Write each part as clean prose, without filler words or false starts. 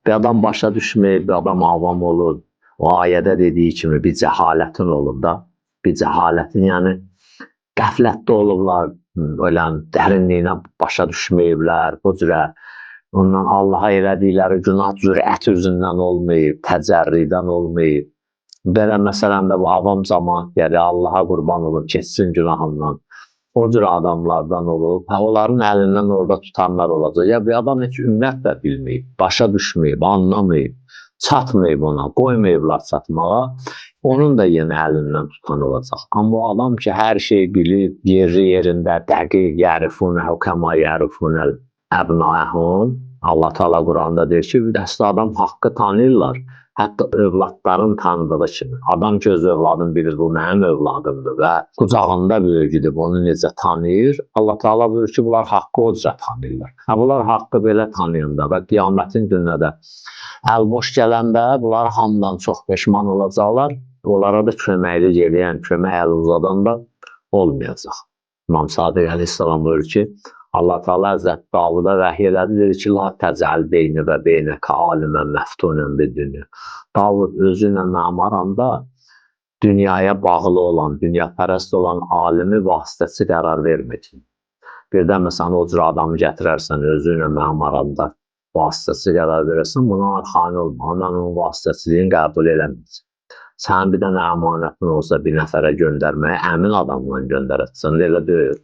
Bir adam başa düşməyib, bir adam avam olur. O ayədə dediyi kimi bir cəhalətin olub da. Bir cəhalətin, yəni qəflətdə olublar, ölən dərinliyinə başa düşməyiblər, bu cürə ondan Allaha elədikləri günah cürət üzündən olmayıb, təcərridən olmayıb. Belə məsələn də bu avam cəmaət gəlir, Allaha qurban olur, keçsin günahından. O cür adamlardan olub, onların əlindən orada tutanlar olacaq. Ya bir adam heç ümumiyyətlə bilməyib, başa düşməyib, anlamayıb, çatmayıb ona, qoymayıblar çatmağa, onun da yenə əlindən tutan olacaq. Amma o adam ki, hər şeyi bilib, yeri yerində, dəqiq, yərifunə, kəma yərifunə əbnaəhum. Allah Teala Quranda deyir ki, bir dəstə adam haqqı tanıyırlar. Hətta övladların tanıdığı kimi. Adam ki, öz övladını bilir, bu mənim övladımdır və qucağında böyüdür, onu necə tanıyır? Allah Teala buyurur ki, bunlar haqqı o cürə tanıyırlar. Bunlar haqqı belə tanıyanda və qiyamətin gününə də əl boş gələndə bunlar hamıdan çox peşman olacaqlar. Onlara da köməklik eləyən, kömək əli uzadan da olmayacaq. İmam Sadiq Əleyhisselam buyurur ki, Allah Teala Həzrət Davuda vəhiy elədi, dedi ki, la təcəl beyni və beynəkə alimən məftunən bir dünya. Davud özü ilə mənim aramda dünyaya bağlı olan, dünyapərəst olan alimi vasitəsi qərar verməyəcək. Birdən məsələn, o cür adamı gətirərsən, özü ilə mənim aramda vasitəsi qərar verərsən, buna arxani olma, mən onun vasitəçiliyini qəbul eləməyəcək. Sən bir dənə əmanətin olsa bir nəfərə göndərməyə əmin adamla göndərətsən, elə deyil.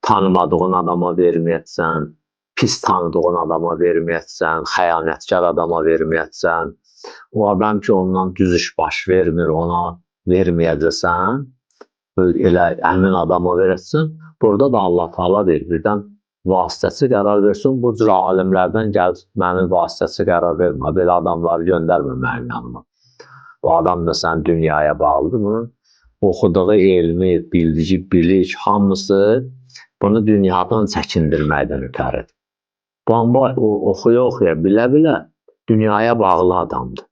Tanımadığın adama verməyətsən, pis tanıdığın adama verməyətsən, xəyanətkar adama verməyətsən, o adam ki, ondan düz iş baş vermir, ona verməyəcəksən, elə əmin adama verətsən, burada da Allah Teala deyir, birdən vasitəsi qərar versin, bu cür alimlərdən gəl, mənim vasitəsi qərar vermə, belə adamları göndərmə mənim yanıma. Bu adam da sən dünyaya bağlıdır, bunun oxuduğu elmi, bildiyi, bilik, hamısı bunu dünyadan çəkindirməkdən ötəridir. Bu oxuya-oxuya, bilə-bilə dünyaya bağlı adamdır.